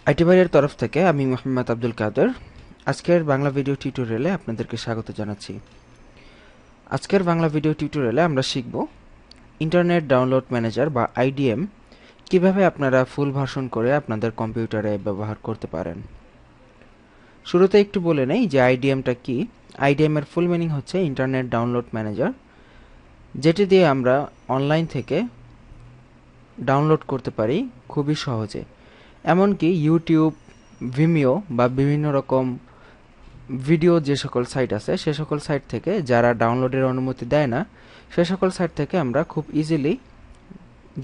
IT ভাইয়ের তরফ থেকে আমি মোহাম্মদ আব্দুল কাদের আজকের বাংলা ভিডিও টিউটোরিয়ালে আপনাদেরকে স্বাগত জানাচ্ছি। আজকের বাংলা ভিডিও টিউটোরিয়ালে আমরা শিখব ইন্টারনেট ডাউনলোড ম্যানেজার বা আইডিএম কিভাবে আপনারা ফুল ভার্সন করে আপনাদের কম্পিউটারে ব্যবহার করতে পারেন। শুরুতে একটু বলে নেই যে আইডিএমটা কি। আইডিএম এর ফুল মিনিং হচ্ছে ইন্টারনেট ডাউনলোড ম্যানেজার, যেটি দিয়ে আমরা অনলাইন থেকে ডাউনলোড করতে পারি খুবই সহজে। এমনকি ইউটিউব, ভিমিও বা বিভিন্ন রকম ভিডিও যে সকল সাইট আছে সে সকল সাইট থেকে যারা ডাউনলোডের অনুমতি দেয় না সে সকল সাইট থেকে আমরা খুব ইজিলি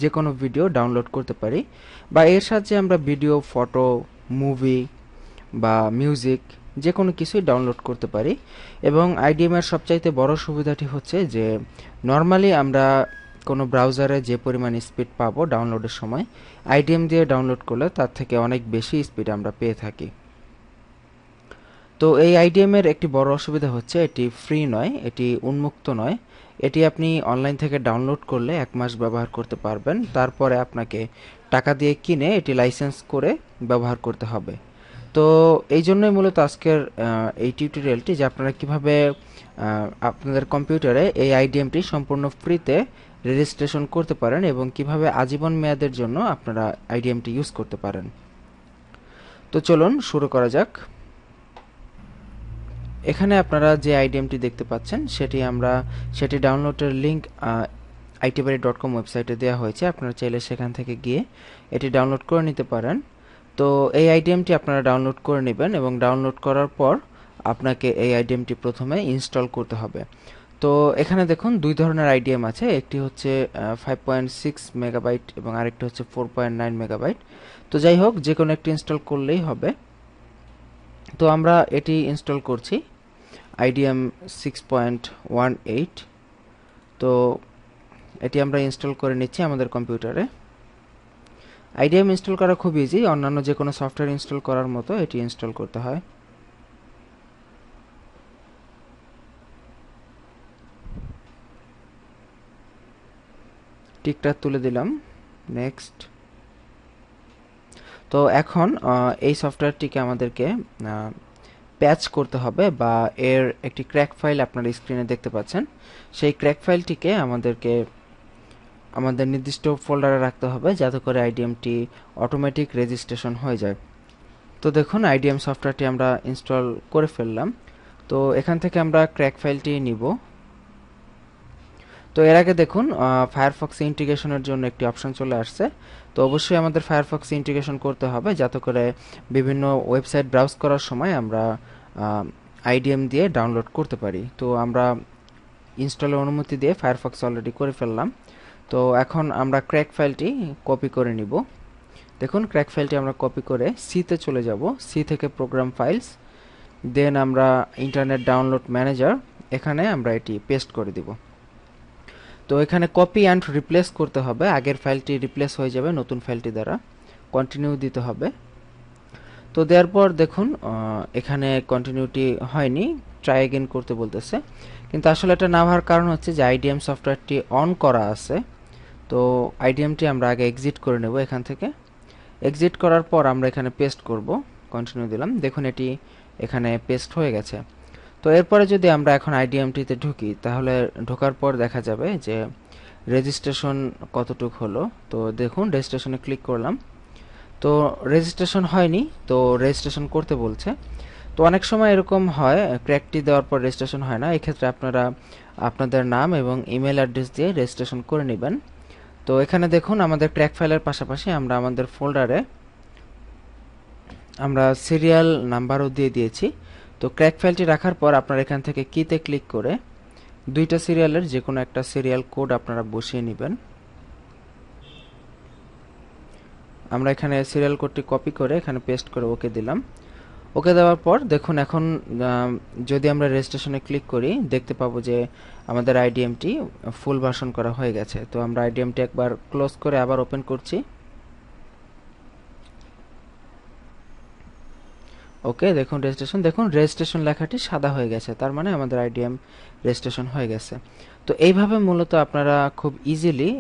যে কোনো ভিডিও ডাউনলোড করতে পারি, বা এর সাহায্যে আমরা ভিডিও, ফটো, মুভি বা মিউজিক যে কোনো কিছুই ডাউনলোড করতে পারি। এবং আইডিএম এর সবচাইতে বড় সুবিধাটি হচ্ছে যে নর্মালি আমরা কোনো ব্রাউজারে যে পরিমাণ স্পিড পাবো ডাউনলোডের সময়, আইডিএম দিয়ে ডাউনলোড করলে তার থেকে অনেক বেশি স্পিড আমরা পেয়ে থাকি। তো এই আইডিএম এর একটি বড় অসুবিধা হচ্ছে এটি ফ্রি নয়, এটি উন্মুক্ত নয়। এটি আপনি অনলাইন থেকে ডাউনলোড করলে 1 মাস ব্যবহার করতে পারবেন, তারপরে আপনাকে টাকা দিয়ে কিনে এটি লাইসেন্স করে ব্যবহার করতে হবে। তো এই জন্যই মূলত আজকের এই টিউটোরিয়ালটি, যে আপনারা কিভাবে আপনাদের কম্পিউটারে এই আইডিএমটি সম্পূর্ণ ফ্রিতে রেজিস্ট্রেশন করতে পারেন এবং কিভাবে আজীবন মেয়াদের জন্য আপনারা আইডিএমটি ইউজ করতে পারেন। তো চলুন শুরু করা যাক। এখানে আপনারা যে আইডিএমটি দেখতে পাচ্ছেন সেটি ডাউনলোডের লিংক itbari.com ওয়েবসাইটে দেওয়া হয়েছে। আপনারা চাইলে সেখান থেকে গিয়ে এটি ডাউনলোড করে নিতে পারেন। তো এই আইডিএমটি আপনারা ডাউনলোড করে নেবেন এবং ডাউনলোড করার পর আপনাকে এই আইডিএমটি প্রথমে ইনস্টল করতে হবে। তো এখানে দেখুন দুই ধরনের আইডিএম আছে, একটি হচ্ছে 5.6 মেগাবাইট এবং আরেকটি হচ্ছে 4.9 মেগাবাইট। তো যাই হোক, যে কোনো একটি ইনস্টল করলেই হবে। তো আমরা এটি ইনস্টল করছি, IDM 6.18। তো এটি আমরা ইনস্টল করে নিচ্ছি আমাদের কম্পিউটারে। IDM ইনস্টল করা খুব ইজি, অন্যান্য যে কোনো সফটওয়্যার ইনস্টল করার মতো এটি ইনস্টল করতে হয়। টিকটা তুলে দিলাম, নেক্সট। তো এখন এই সফটওয়্যারটিকে আমাদেরকে প্যাচ করতে হবে, বা এর একটি ক্র্যাক ফাইল আপনারা স্ক্রিনে দেখতে পাচ্ছেন। সেই ক্র্যাক ফাইলটিকে আমাদেরকে আমাদের নির্দিষ্ট ফোল্ডারে রাখতে হবে যাতে করে আইডিএমটি অটোমেটিক রেজিস্ট্রেশন হয়ে যায়। তো দেখুন আইডিএম সফটওয়্যারটি আমরা ইনস্টল করে ফেললাম। তো এখান থেকে আমরা ক্র্যাক ফাইলটি নিব। তো এর আগে দেখুন ফায়ারফক্স ইন্টিগ্রেশনের জন্য একটি অপশন চলে আসছে। তো অবশ্যই আমাদের ফায়ারফক্স ইন্টিগ্রেশন করতে হবে যাতে করে বিভিন্ন ওয়েবসাইট ব্রাউজ করার সময় আমরা আইডিএম দিয়ে ডাউনলোড করতে পারি। তো আমরা ইনস্টলের অনুমতি দিয়ে ফায়ারফক্স অলরেডি করে ফেললাম। তো এখন আমরা ক্র্যাক ফাইলটি কপি করে নিব। দেখুন ক্র্যাক ফাইলটি আমরা কপি করে সিতে চলে যাব, সি থেকে প্রোগ্রাম ফাইলস, দেন আমরা ইন্টারনেট ডাউনলোড ম্যানেজার, এখানে আমরা এটি পেস্ট করে দিব। তো এখানে কপি অ্যান্ড রিপ্লেস করতে হবে, আগের ফাইলটি রিপ্লেস হয়ে যাবে নতুন ফাইলটি দ্বারা। কন্টিনিউ দিতে হবে। তো দেওয়ার পর দেখুন এখানে কন্টিনিউটি হয়নি, ট্রাই এগেন করতে বলতেছে, কিন্তু আসলে এটা না হওয়ার কারণ হচ্ছে যে আইডিএম সফটওয়্যারটি অন করা আছে। তো আইডিএমটি আমরা আগে এক্সিট করে নেব এখান থেকে। এক্সিট করার পর আমরা এখানে পেস্ট করব, কন্টিনিউ দিলাম, দেখুন এটি এখানে পেস্ট হয়ে গেছে। তো এরপরে যদি আমরা এখন আইডিএমটিতে ঢুকি, তাহলে ঢোকার পর দেখা যাবে যে রেজিস্ট্রেশন কতটুক হলো। তো দেখুন রেজিস্ট্রেশনে ক্লিক করলাম, তো রেজিস্ট্রেশন হয়নি, তো রেজিস্ট্রেশন করতে বলছে। তো অনেক সময় এরকম হয় ক্র্যাকটি দেওয়ার পর রেজিস্ট্রেশন হয় না, এক্ষেত্রে আপনারা আপনাদের নাম এবং ইমেল অ্যাড্রেস দিয়ে রেজিস্ট্রেশন করে নেবেন। তো এখানে দেখুন আমাদের ক্র্যাক ফাইলের পাশাপাশি আমরা আমাদের ফোল্ডারে আমরা সিরিয়াল নাম্বারও দিয়ে দিয়েছি। তো ক্র্যাক ফাইলটি রাখার পর আপনারা এখান থেকে কিতে ক্লিক করে দুইটা সিরিয়ালের যে কোনো একটা সিরিয়াল কোড আপনারা বসিয়ে নেবেন। আমরা এখানে সিরিয়াল কোডটি কপি করে এখানে পেস্ট করে ওকে দিলাম। ওকে দেওয়ার পর দেখুন এখন যদি আমরা রেজিস্ট্রেশনে ক্লিক করি, দেখতে পাবো যে আমাদের আইডিএমটি ফুল ভার্সন করা হয়ে গেছে। তো আমরা আইডিএমটি একবার ক্লোজ করে আবার ওপেন করছি। ওকে, দেখুন রেজিস্ট্রেশন লেখাটি সাদা হয়ে গেছে, তার মানে আমাদের আইডিএম রেজিস্ট্রেশন হয়ে গেছে। তো এইভাবে মূলত আপনারা খুব ইজিলি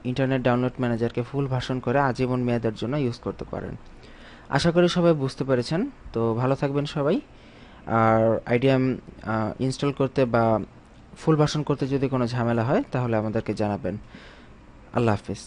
ইন্টারনেট ডাউনলোড ম্যানেজারকে ফুল ভার্সন করে আজীবন মেয়াদের জন্য ইউজ করতে পারেন। আশা করি সবাই বুঝতে পেরেছেন। তো ভালো থাকবেন সবাই। আর আইডিএম ইনস্টল করতে বা ফুল ভার্সন করতে যদি কোনো ঝামেলা হয় তাহলে আমাদেরকে জানাবেন। আল্লাহ হাফিজ।